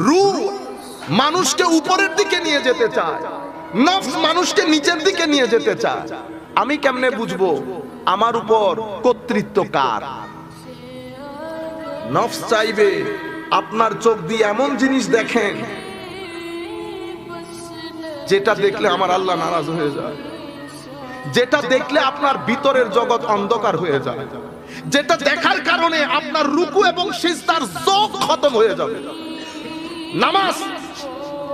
রূহ মানুষকে উপরের দিকে নিয়ে যেতে চায়, নফস মানুষকে নিচের দিকে নিয়ে যেতে চায়। আমি কেমনে বুঝবো আমার উপর কর্তৃত্ব কার? নফস চাইবে আপনার চোখ দিয়ে এমন জিনিস দেখেন যেটা দেখলে আমার আল্লাহ নারাজ হয়ে যায়, যেটা দেখলে আপনার ভিতরের জগৎ অন্ধকার হয়ে যায়, যেটা দেখার কারণে আপনার রুকু এবং সিজদার যোগ খতম হয়ে যাবে। নামাজ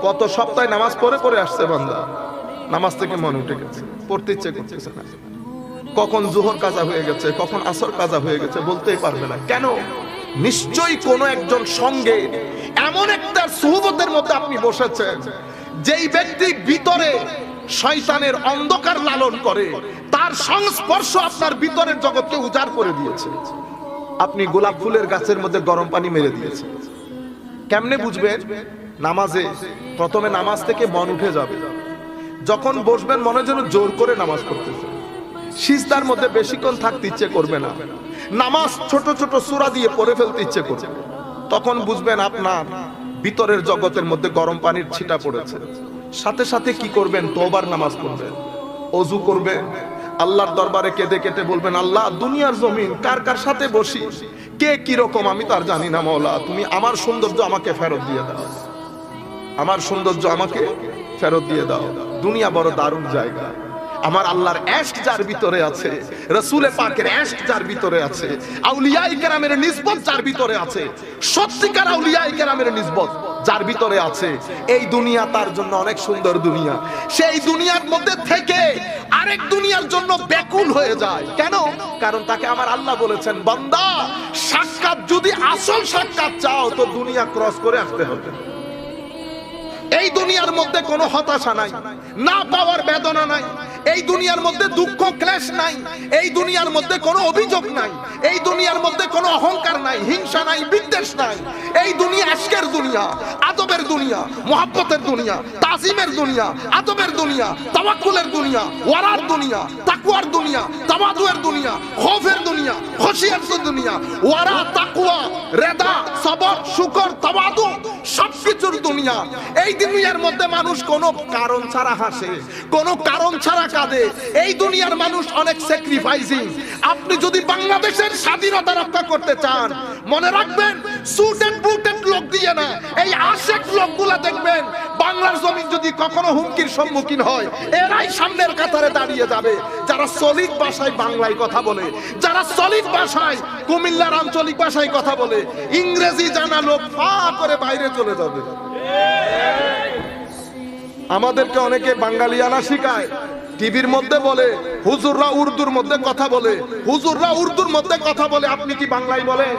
কত সপ্তাহে নামাজ পড়ে আসছে বান্দা, নামাজ থেকে মন উঠে গেছে, পড়তে ইচ্ছে করতেছে না। কখন জোহর কাজা হয়ে গেছে, কখন আসর কাজা হয়ে গেছে বলতেই পারবে না। কেন? নিশ্চয়ই কোন একজন সঙ্গে এমন একটা সুহবতের মধ্যে আপনি বসেছেন যেই ব্যক্তি ভিতরে শয়তানের অন্ধকার লালন করে, তার সংস্পর্শ আপনার ভিতরের জগৎকে উজাড় করে দিয়েছে। আপনি গোলাপ ফুলের গাছের মধ্যে গরম পানি মেরে দিয়েছেন। কেমনে বুঝবেন? নামাজে প্রথমে নামাজ থেকে মন উঠে যাবে, যখন বসবেন মনে যেন জোর করে নামাজ পড়তেছে, সিজদার মধ্যে বেশিক্ষণ থাকতে ইচ্ছে করবে না, নামাজ ছোট ছোট সূরা দিয়ে পড়ে ফেলতে ইচ্ছে করবে। তখন বুঝবেন আপনার ভিতরের জগতের মধ্যে গরম পানির ছিটা পড়েছে। সাথে সাথে কি করবেন? তওবার নামাজ পড়বেন, ওযু করবেন, আল্লাহর দরবারে কেঁদে কেটে বলবেন, আল্লাহ দুনিয়ার জমিন কার কার সাথে বসি, কে কি রকম আমি তার জানি না, মাওলা তুমি আমার সৌন্দর্য আমাকে ফেরত দিয়ে দাও, আমার সৌন্দর্য আমাকে ফেরত দিয়ে দাও। দুনিয়া বড় দারুণ জায়গা। আমার আল্লাহর ইশক যার ভিতরে আছে, রাসূল পাকের ইশক যার ভিতরে আছে, আউলিয়ায়ে কেরামের নিসবত যার ভিতরে আছে, সত্যিকার আউলিয়ায়ে কেরামের নিসবত যার ভিতরে আছে, এই দুনিয়া তার জন্য অনেক সুন্দর দুনিয়া। সেই দুনিয়ার মধ্যে থেকে আরেক দুনিয়ার জন্য ব্যাকুল হয়ে যায়। কেন? কারণ তাকে আমার আল্লাহ বলেছেন, বান্দা সাক্ষাৎ যদি আসল সাক্ষাৎ চাও তো দুনিয়া ক্রস করে আসতে হবে। এই দুনিয়ার মধ্যে কোনো হতাশা নাই, না পাওয়ার বেদনা নাই, এই দুনিয়ার মধ্যে দুঃখ ক্লেশ নাই, এই দুনিয়ার মধ্যে কোনো অভিযোগ নাই, এই দুনিয়ার মধ্যে কোনো অহংকার নাই, হিংসা নাই, বিদ্বেষ নাই। এই দুনিয়া আশকের দুনিয়া, আদবের দুনিয়া, মুহাব্বতের দুনিয়া, তাজিমের দুনিয়া, আদবের দুনিয়া, তাওয়াক্কুলের দুনিয়া, ওয়ারার দুনিয়া, তাকওয়ার দুনিয়া, তাওয়াদুয়ের দুনিয়া, খৌফের দুনিয়া, খশিয়াতের দুনিয়া, ওয়ারা, তাকওয়া, রেদা, সবর, শুকর, তাওয়াদু সবকিছুর দুনিয়া। এই দুনিয়ার মধ্যে মানুষ কোনো কারণ ছাড়া হাসে, কোনো কারণ ছাড়া কাঁদে। এই দুনিয়ার মানুষ অনেক স্যাক্রিফাইসিং। আপনি যদি বাংলাদেশের স্বাধীনতা রক্ষা করতে চান, মনে রাখবেন স্যুট এন্ড বুটেড লোক দিয়ে না, এই আশেক লোকগুলা দেখবেন বাংলার জমিন যদি কখনো হুমকির সম্মুখীন হয়, এরাই সামনের কাতারে দাঁড়িয়ে যাবে। যারা সলিড ভাষায় বাংলায় কথা বলে, যারা সলিড ভাষায় কুমিল্লার আঞ্চলিক ভাষায় কথা বলে, ইংরেজি জানা লোক ফা করে বাইরে চলে যাবে। আমাদেরকে অনেকে বাঙালিয়ানা শিখায়, টিভির মধ্যে বলে হুজুররা উর্দুর মধ্যে কথা বলে, হুজুররা উর্দুর মধ্যে কথা বলে, আপনি কি বাংলায় বলেন?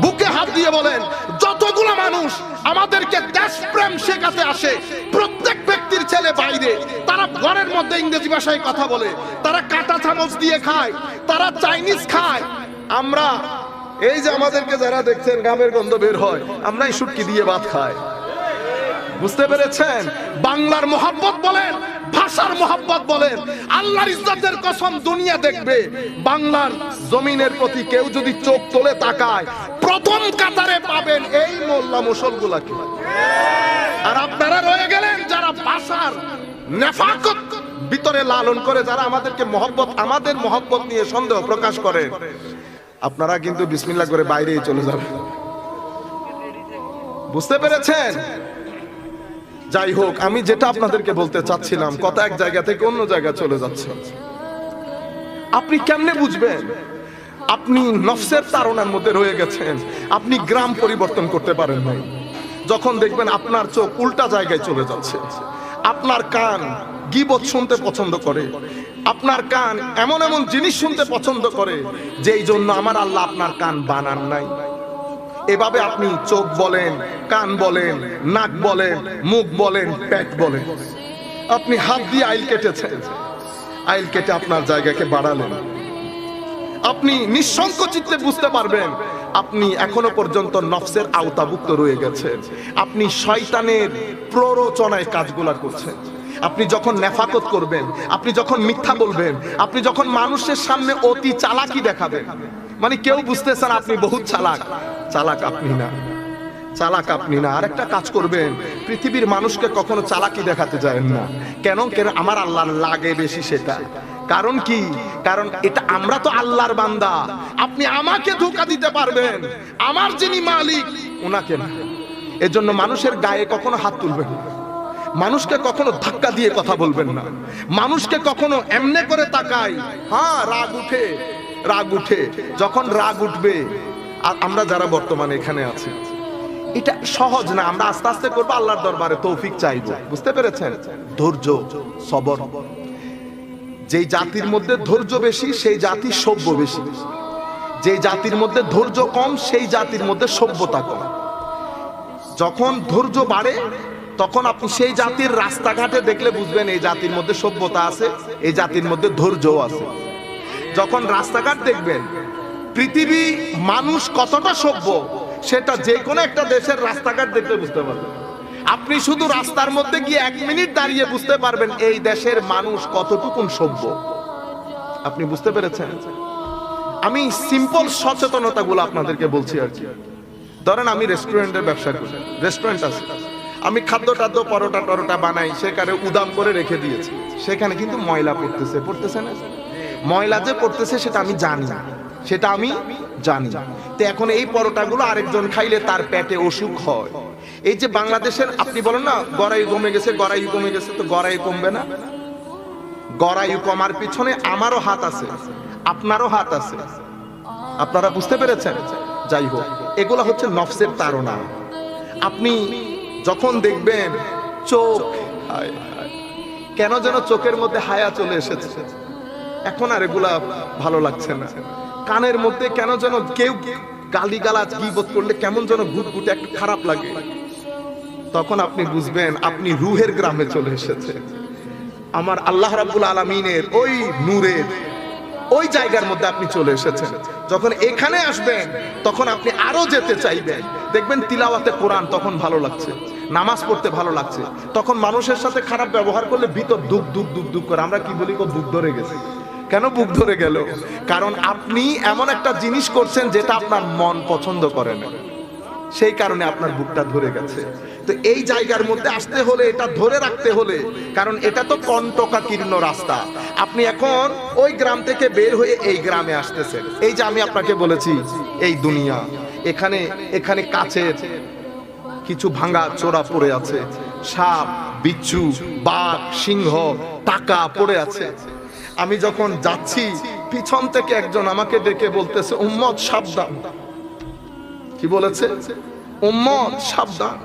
বুকে হাত দিয়ে বলেন, যতগুলো মানুষ আমাদেরকে দেশপ্রেম শেখাতে আসে, প্রত্যেক ব্যক্তির ছেলে বাইরে, তারা ঘরের মধ্যে ইংরেজি ভাষায় কথা বলে, তারা কাঁটা চামচ দিয়ে খায়, তারা চাইনিজ খায়। আমরা এই যে আমাদেরকে যারা দেখছেন গামের গন্ধ বের হয়, আমরাই শুটকি দিয়ে ভাত খাই। বুঝতে পেরেছেন? বাংলার মোহাব্বত বলেন, ভাষার মোহাব্বত বলেন, আল্লাহর ইজ্জতের কসম দুনিয়া দেখবে বাংলার জমিনের প্রতি কেউ যদি চোখ তোলে তাকায়, প্রথম কাতারে পাবেন এই মোল্লা মুসলগুলাকে। আর আপনারা রয়ে গেলেন যারা ভাষার নেফাকত ভিতরে লালন করে, যারা আমাদেরকে মহব্বত, আমাদের মহব্বত নিয়ে সন্দেহ প্রকাশ করে, আপনারা কিন্তু বিসমিল্লাহ করে বাইরেই চলে যাবেন। বুঝতে পেরেছেন? যাই হোক, আমি যেটা আপনাদেরকে বলতে চাচ্ছিলাম, কথা এক জায়গা থেকে অন্য জায়গায় চলে যাচ্ছে। আপনি কেমনে বুঝবেন আপনি নফসের তাড়নার মধ্যে রয়ে গেছেন? আপনি গ্রাম পরিবর্তন করতে পারেন নাই। যখন দেখবেন আপনার চোখ উল্টা জায়গায় চলে যাচ্ছে, আপনার কান গীবত শুনতে পছন্দ করে, আপনার কান এমন এমন জিনিস শুনতে পছন্দ করে যেই জন্য আমার আল্লাহ আপনার কান বানান নাই। এভাবে আপনি চোখ বলেন, কান বলেন, নাক বলেন, মুখ বলেন, পেট বলেন, আপনি হাত দিয়ে আইল কেটেছেন, আইল কেটে আপনার জায়গাকে বাড়ালেন। আপনি নিঃসংকোচিতে বুঝতে পারবেন আপনি এখনো পর্যন্ত নফসের আওতাভুক্ত রয়ে গেছেন। আপনি শয়তানের প্ররোচনায় কাজগুলা করছেন। আপনি যখন নেফাকত করবেন, আপনি যখন মিথ্যা বলবেন, আপনি যখন মানুষের সামনে অতি চালাকি দেখাবেন, মানে কেউ বুঝতেছেন আপনি বহুত চালাক, চালাক আপনি না, চালাক আপনি না। আর একটা কাজ করবেন, পৃথিবীর মানুষকে কখনো চালাকি দেখাতে যাবেন না। কেন? আমার আল্লাহর লাগে বেশি সেটা। কারণ কি? কারণ এটা আমরা তো আল্লাহর বান্দা। আপনি আমাকে ধোঁকা দিতে পারবেন, আমার যিনি মালিক ওনাকে না। এজন্য মানুষের গায়ে কখনো হাত তুলবেন না, মানুষকে কখনো ধাক্কা দিয়ে কথা বলবেন না, মানুষকে কখনো এমনে করে তাকাই। হ্যাঁ, রাগ উঠে যখন রাগ উঠবে, আর আমরা যারা বর্তমানে এখানে আছি, এটা সহজ না। আমরা আস্তে আস্তে করবো, আল্লাহর দরবারে তৌফিক চাইবো। বুঝতে পেরেছেন? ধৈর্য, সবর। যেই জাতির মধ্যে ধৈর্য বেশি সেই জাতি সভ্য বেশি, যেই জাতির মধ্যে ধৈর্য কম সেই জাতির মধ্যে সভ্যতা কম। যখন ধৈর্য বাড়ে তখন আপনি সেই জাতির রাস্তাঘাটে দেখলে বুঝবেন এই জাতির মধ্যে সভ্যতা আছে, এই জাতির মধ্যে ধৈর্যও আছে। যখন রাস্তাঘাট দেখবেন পৃথিবী মানুষ কতটা সভ্য, সেটা যে কোনো একটা দেশের রাস্তাঘাট দেখতে বুঝতে পারবেন। আপনি শুধু রাস্তার মধ্যে গিয়ে 1 মিনিট দাঁড়িয়ে বুঝতে পারবেন এই দেশের মানুষ কতটুকু সভ্য। আপনি বুঝতে পেরেছেন? আমি সিম্পল সচেতনতাগুলো আপনাদেরকে বলছি আর কি। ধরেন আমি রেস্টুরেন্টের ব্যবসা করি, রেস্টুরেন্ট আছে, আমি খাদ্য পরোটা টরোটা বানাই, সেখানে উদাম করে রেখে দিয়েছি। সেখানে কিন্তু ময়লা পড়তেছে না? ময়লা যে পড়তেছে সেটা আমি জানি, তো এখন এই পরোটাগুলো আরেকজন খাইলে তার পেটে অসুখ হয়। এই যে বাংলাদেশের আপনি বলেন না গড়াই কমে গেছে, তো গড়াই কমবে না? গড়াই কমার পিছনে আমারও হাত আছে, আপনারও হাত আছে। আপনারা বুঝতে পেরেছেন? যাই হোক, এগুলো হচ্ছে নফসের তাড়না। আপনি যখন দেখবেন চোখ, কেন যেন চোখের মধ্যে হায়া চলে এসেছে, এখন আর এগুলা ভালো লাগছে না। কানের মধ্যে কেন যেন কেউ গালিগালাজ গীবত করলে কেমন যেন গুটগুটে একটা খারাপ লাগে। তখন আপনি বুঝবেন আপনি রুহের গ্রামে চলে এসেছে। আমার আল্লাহ রাব্বুল আলামিনের ওই নূরের ওই জায়গার মধ্যে আপনি চলে এসেছেন। যখন এখানে আসবেন তখন আপনি আরো যেতে চাইবেন। দেখবেন তিলাওয়াতে কোরআন তখন ভালো লাগছে, নামাজ পড়তে ভালো লাগছে। তখন মানুষের সাথে খারাপ ব্যবহার করলে ভিতর দুঃখ দুঃখ দুঃখ দুঃখ করে। আমরা কি বলি, বুক ধরে গেছে। কেন বুক ধরে গেল? কারণ আপনি এমন একটা জিনিস করছেন যেটা আপনার মন পছন্দ করে না, সেই কারণে আপনার বুকটা ধরে গেছে। তো এই জায়গার মধ্যে আসতে হলে, এটা ধরে রাখতে হলে, কারণ এটা তো কণ্টকাকীর্ণ রাস্তা। আপনি এখন ওই গ্রাম থেকে বের হয়ে এই গ্রামে আসতেছেন। এই যে আমি আপনাকে বলেছি এই দুনিয়া, এখানে কাচের কিছু ভাঙা চোরা পড়ে আছে, সাপ, বিচ্ছু, বাঘ, সিংহ, টাকা পড়ে আছে। আমি যখন যাচ্ছি পিছন থেকে একজন আমাকে ডেকে বলতেছে, উম্মত সাবধান। কি বলেছে? উম্মত সাবধান।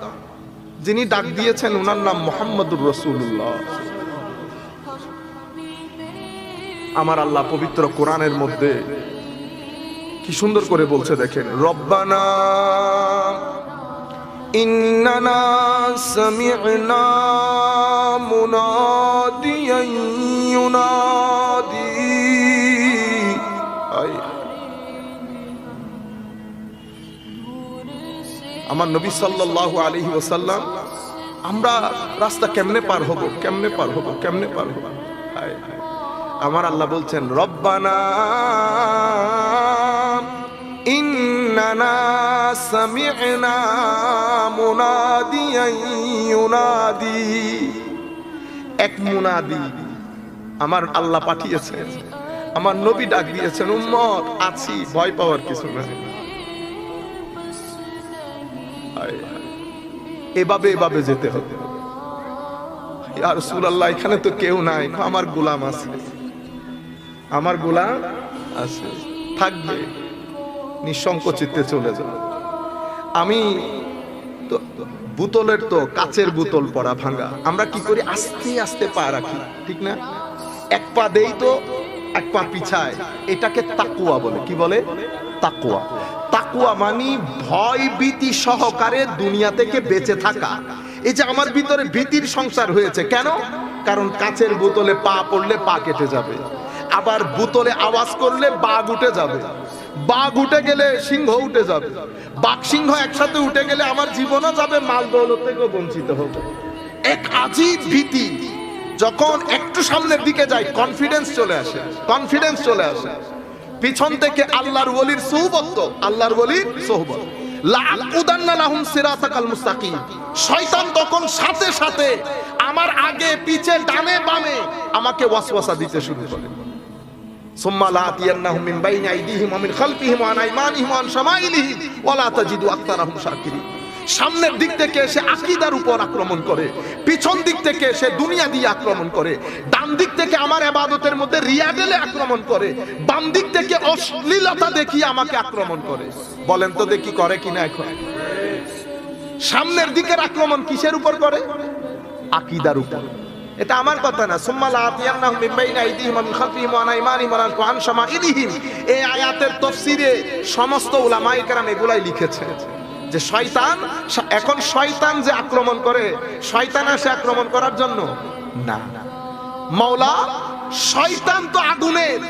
যিনি ডাক দিয়েছেন ওনার নাম মুহাম্মদুর রাসূলুল্লাহ। আমার আল্লাহ পবিত্র কোরআনের মধ্যে কি সুন্দর করে বলছে দেখেন, রব্বানা ইন্নানা সামি'না মুনাদিয়ান ইউনাদি। আমার নবী সাল্লাল্লাহু আলাইহি ওয়াসাল্লাম, আমরা রাস্তা কেমনে পার হব, আমার আল্লাহ বলছেন রব্বানা ইন্নানা সামি'না মুনাদিয়ান ইউনাদি। এক মুনাদি আমার আল্লাহ পাঠিয়েছেন, আমার নবী ডাক দিয়েছেন, উম্মত আছি, ভয় পাওয়ার কিছু নাই। এভাবে যেতে হবে। ইয়া রাসূলুল্লাহ, এখানে তো কেউ নাই। আমার গোলাম আছে, থাকবে, নিঃসংকোচিতে চলে যাও। আমি তো বোতলের তো কাচের বোতল পড়া ভাঙা, আমরা কি করি, আস্তে আস্তে পা রাখি, ঠিক না? এক পা দেই তো এক পা পিছায়। এটাকে তাকওয়া বলে। কি বলে? তাকওয়া। তাকওয়া মানে ভয় ভীতি সহকারে দুনিয়া থেকে বেঁচে থাকা। এই যে আমার ভিতরে ভীতির সংসার হয়েছে, কেন? কারণ কাচের বোতলে পা পড়লে পা কেটে যাবে, আবার বোতলে আওয়াজ করলে বাঘ উঠে যাবে, বাঘ উঠে গেলে সিংহ উঠে যাবে, বাঘ সিংহ একসাথে উঠে গেলে আমার জীবনও যাবে, মাল দৌলত থেকেও বঞ্চিত হবে। এক আজীব ভীতি। যখন একটু সামনের দিকে যাই কনফিডেন্স চলে আসে। পিছন থেকে আল্লাহর ওলির সোহবত, আল্লাহর ওলির সোহবত। লাআকুদান্না লাহুম সিরাতাকাল মুস্তাকিম। শয়তান তখন সাথে সাথে আমার আগে পিছে ডানে বামে আমাকে ওয়াসওয়াসা দিতে শুরু করে। সুম্মা লাআতিয়ান্নাহুম মিন বাইনি আইদিহিম ওয়া মিন খালফিহিম ওয়া আন আইমানিহিম ওয়া আন শামাইলিহিম ওয়া লা তাজিদু আকতারাহুম শাকিরিন। সামনের দিক থেকে এসে আকীদার উপর আক্রমণ করে, পিছন দিক থেকে এসে দুনিয়া দিয়ে আক্রমণ করে, ডান দিক থেকে আমার ইবাদতের মধ্যে রিয়া ঢেলে আক্রমণ করে, বাম দিক থেকে অশ্লীলতা দেখিয়ে আমাকে আক্রমণ করে। বলেন তো দেখি করে কিনা এখন? সামনের দিকের আক্রমণ কিসের উপর করে? আকীদার উপর। এটা আমার কথা না। সুম্মা লাআতিয়ান্নাহুম মিন বাইনি আইদিহিম ওয়া মিন খালফিহিম ওয়া আন আইমানিহিম ওয়া আন শামাইলিহিম। এই আয়াতের তাফসীরে সমস্ত উলামায়ে কেরাম এগুলাই লিখেছে যে শয়তান, এখন শয়তান যে আক্রমণ করে, শয়তান আসে আক্রমণ করার জন্য না। মাওলা, শয়তান তো আগুনের,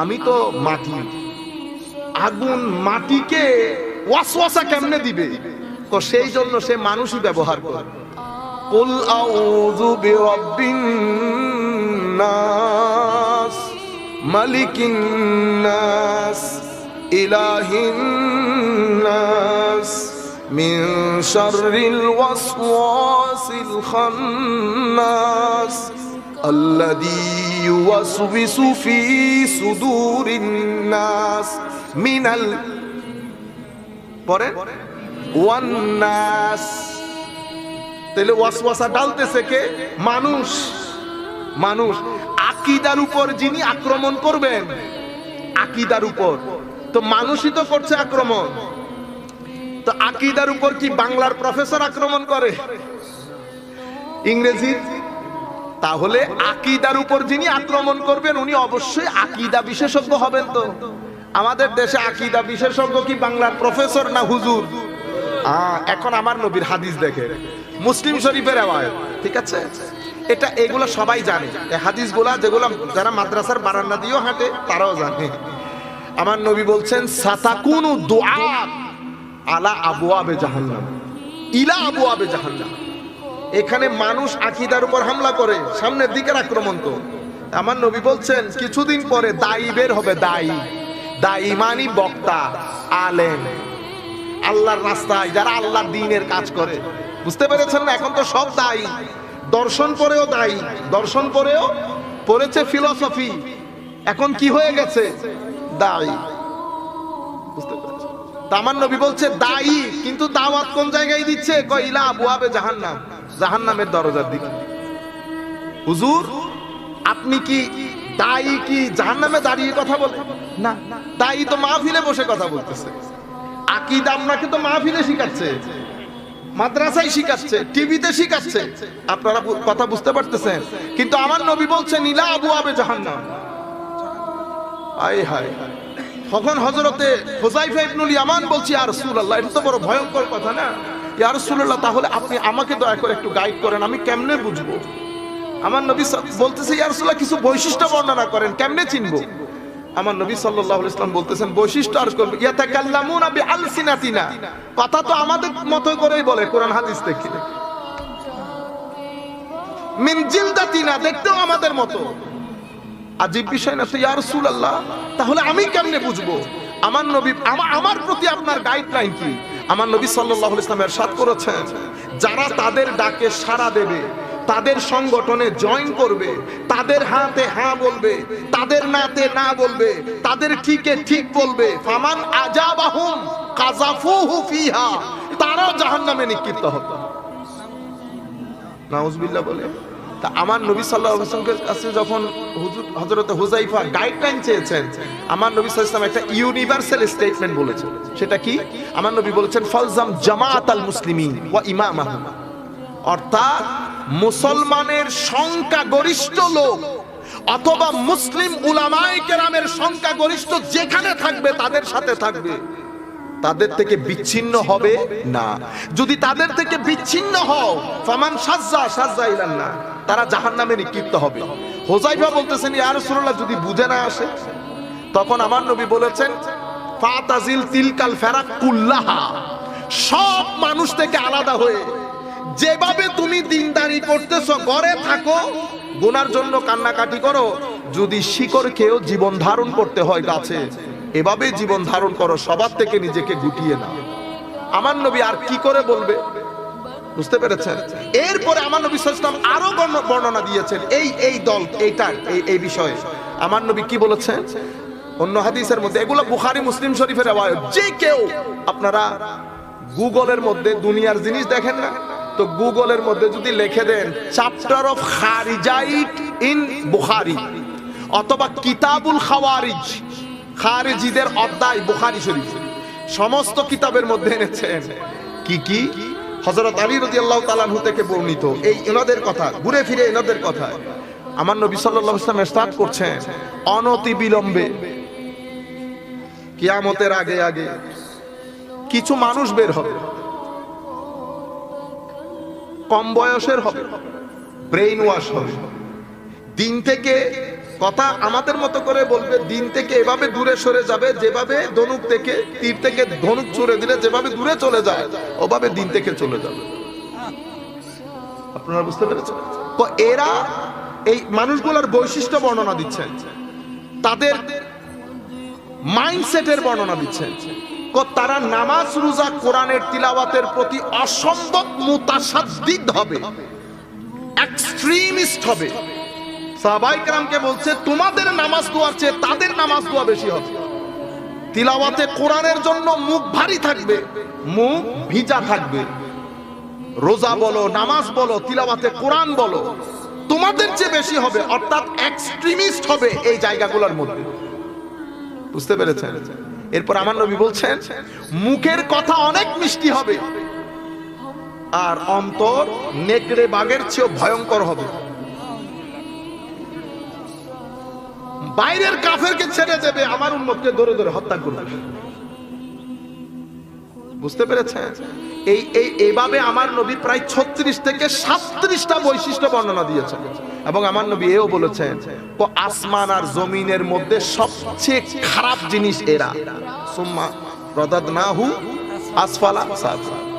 আমি তো মাটি। আগুন মাটিকে ওয়াসওয়াসা কেমনে দিবে? তো সেই জন্য সে মানুষই ব্যবহার করে। কুল আউযু বিরাব্বিন নাস মালিকিন নাস ইলাহিন নাস মিন শাররিল ওয়াসওয়াসিল খান্নাস আল্লাযী ইউওয়াসওয়িসু ফি সুদুরিন নাস মিনাল পরে ওয়ান নাস। তাহলে ওয়াসওয়াসা ডালতেছে কে? মানুষ। মানুষ আকীদার উপর যিনি আক্রমণ করবেন, আকীদার উপর তো মানুষই তো করছে আক্রমণ। তো আকীদার উপর কি বাংলার প্রফেসর আক্রমণ করে? ইংরেজি? তাহলে আকীদার উপর যিনি আক্রমণ করবেন উনি অবশ্যই আকীদা বিশেষজ্ঞ হবেন। তো আমাদের দেশে আকীদা বিশেষজ্ঞ কি বাংলার প্রফেসর না হুজুর? এখন আমার নবীর হাদিস দেখে, মুসলিম শরীফের রিওয়ায়াত, ঠিক আছে? এটা এগুলো সবাই জানে, এই হাদিসগুলা যেগুলো যারা মাদ্রাসার বারান্দা দিয়েও হাঁটে তারাও জানে। আমার নবী বলছেন সাতাকুনু দুআ আলা আবওয়াবে জাহান্নাম ইলা আবওয়াবে জাহান্নাম। এখানে মানুষ আকীদার উপর হামলা করে, সামনের দিকের আক্রমণ। তো আমার নবী বলছেন কিছুদিন পরে দায়ী বের হবে। দায়ী, দায়ী মানে বক্তা, আলেম, আল্লাহর রাস্তায় যারা আল্লাহর দ্বীনের কাজ করে। বুঝতে পেরেছেন না? এখন তো সব দায়ী। দর্শন পড়েও দায়ী, দর্শন পড়েও পড়েছে ফিলোসফি, এখন কি হয়ে গেছে? দায়ী। বুঝতে পেরেছেন? আমার নবী বলছে দায়ী, কিন্তু দাওয়াত কোন জায়গায় দিচ্ছে? কয় ইলা আবওয়াবে জাহান্নাম, জাহান্নামের দরজার দিকে। হুজুর, আপনি কি দায়ী কি জাহান্নামে দাঁড়িয়ে কথা বলেন? না, দায়ী তো মাহফিলে বসে কথা বলতেছে। আকীদা আপনাকে তো মাহফিলে শিখাচ্ছে, মাদ্রাসায় শিখাচ্ছে, টিভিতে শিখাচ্ছে। আপনারা কথা বুঝতে পারতেছেন? কিন্তু আমার নবী বলছেন ইলা আবওয়াবে জাহান্নাম। আয় হায়। তখন হযরতে হুযায়ফা ইবনুল ইয়ামান বলছি, ইয়া রাসূলুল্লাহ, এটা তো বড় ভয়ঙ্কর কথা না? ইয়া রাসূলুল্লাহ, তাহলে আপনি আমাকে দয়া করে একটু গাইড করেন, আমি কেমনে বুঝবো? আমার নবী বলতেছে, ইয়া রাসূলুল্লাহ, কিছু বৈশিষ্ট্য বর্ণনা করেন, কেমনে চিনবো? আমার নবী সাল্লাল্লাহু আলাইহি ওয়াসাল্লাম বলতেছেন বৈশিষ্ট্য আর করবে, ইয়াতাকাল্লামুনা বিআলসিনাতিনা, কথা তো আমাদের মতো করেই বলে কোরআন হাদিস থেকে। মিন জিলদাতিনা, দেখতেও আমাদের মতো। আজীব বিষয় না? তো ইয়া রাসূলুল্লাহ, তাহলে আমি কেমনে বুঝবো? আমার নবী, আমার প্রতি আপনার গাইডলাইন কি? আমার নবী সাল্লাল্লাহু আলাইহি ওয়াসাল্লাম ইরশাদ করেছেন, যারা তাদের ডাকে সাড়া দেবে, তাদের সংগঠনে জয়েন করবে, তাদের হাতে হ্যাঁ বলবে, তাদের নাতে না বলবে, তাদের ঠিকে ঠিক বলবে, ফামান আজাবাহুম কাযাফুহু ফিহা, তারাও জাহান্নামে নিক্ষিপ্ত হবে। নাউজুবিল্লাহ বলে। তা আমার নবী সাল্লাল্লাহু আলাইহি ওয়াসাল্লামের কাছে যখন হযরত হুযায়ফা গাইডলাইন চেয়েছেন, আমার নবী সাল্লাল্লাহু আলাইহি ওয়াসাল্লাম একটা ইউনিভার্সাল স্টেটমেন্ট বলেছেন। সেটা কি? আমার নবী বলেছেন ফালজাম জামাআতাল মুসলিমিন ওয়া ইমামাহুম, অর্থাৎ মুসলমানের সংখ্যাগরিষ্ঠ লোক অথবা মুসলিম উলামায়ে কেরামের সংখ্যাগরিষ্ঠ যেখানে থাকবে তাদের সাথে থাকবে, তাদের থেকে বিচ্ছিন্ন হবে না। যদি তাদের থেকে বিচ্ছিন্ন হও, ফামান সাজ্জা ইলান নার, তারা জাহান্নামে নিক্ষিপ্ত হবে। হুযায়ফা বলতেছেন, ইয়া রাসূলুল্লাহ, যদি বুঝে না আসে? তখন আমার নবী বলেছেন ফাতাজিল তিলকাল ফারাক কুল্লাহা, সব মানুষ থেকে আলাদা হয়ে যেভাবে তুমি দিনদারি করতেছো, ঘরে থাকো, গুনার জন্য কান্নাকাটি করো, যদি শিকড় খেয়েও জীবন ধারণ করতে হয় গাছে, এভাবে জীবন ধারণ করো, সবার থেকে নিজেকে গুটিয়ে নাও। আমার নবী আর কি করে বলবে? বুঝতে পেরেছেন? এরপরে আমার নবী সাল্লাল্লাহু আলাইহি ওয়াসাল্লাম আরো বর্ণনা দিয়েছেন এই দল এই বিষয়ে। আমার নবী কি বলেছেন অন্য হাদিসের মধ্যে, এগুলো বুখারী মুসলিম শরীফের রিওয়ায়াত। যে কেউ, আপনারা গুগলের মধ্যে দুনিয়ার জিনিস দেখেন না, তো গুগলের মধ্যে যদি লিখে দেন চ্যাপ্টার অফ খারিজাইট ইন বুখারী অথবা কিতাবুল খাওয়ারিজ, খারিজিদের অধ্যায় বুখারী শরীফ, সমস্ত কিতাবের মধ্যে এনেছেন কি হযরত আলী রাদিয়াল্লাহু তাআলা আনহু থেকে বর্ণিত এই এনাদের কথা, ঘুরে ফিরে এনাদের কথা। আমার নবী সাল্লাল্লাহু আলাইহি ওয়াসাল্লাম ইরশাদ করছেন, অনতি বিলম্বে কিয়ামতের আগে আগে কিছু মানুষ বের হবে, কম বয়সের হবে, ব্রেইন ওয়াশ হবে, দিন থেকে কথা আমাদের মতো করে বলবে, দিন থেকে এভাবে দূরে সরে যাবে যেভাবে ধনুক থেকে তীর থেকে ধনুক ছুড়ে দিলে যেভাবে দূরে চলে যায় ওভাবে দিন থেকে চলে যাবে। আপনারা বুঝতে পেরেছেন? তো এরা এই মানুষগুলোর বৈশিষ্ট্য বর্ণনা দিচ্ছেন, তাদের মাইন্ডসেটের বর্ণনা দিচ্ছেন। তারা নামাজ রোজা কোরআনের তিলাওয়াতের প্রতি অসম্ভব মুতাসাদ্দিদ হবে, এক্সট্রিমিস্ট হবে। সাহাবায়ে কেরামকে বলছে তোমাদের নামাজ দোয়ার চেয়ে তাদের নামাজ দোয়া বেশি হবে। তিলাওয়াতে কোরআনের জন্য মুখ ভারী থাকবে, মুখ ভিজা থাকবে। রোজা বলো, নামাজ বলো, তিলাওয়াতে কোরআন বলো, তোমাদের চেয়ে বেশি হবে, অর্থাৎ এক্সট্রিমিস্ট হবে এই জায়গাগুলোর মধ্যে। বুঝতে পেরেছেন? এরপর আমার নবী বলছেন মুখের কথা অনেক মিষ্টি হবে আর অন্তর নেকড়ে বাঘের চেয়েও ভয়ঙ্কর হবে। বাইরের কাফেরকে ছেড়ে দেবে, আমার উম্মতকে ধরে ধরে হত্যা করবে। বুঝতে পেরেছেন? এইভাবে আমার নবী প্রায় 36 থেকে 37টা বৈশিষ্ট্য বর্ণনা দিয়েছেন। এবং আমার নবী এও বলেছেন আসমান আর জমিনের মধ্যে সবচেয়ে খারাপ জিনিস এরা, সুম্মা রাদাদনাহু আসফালা সাফিলিন।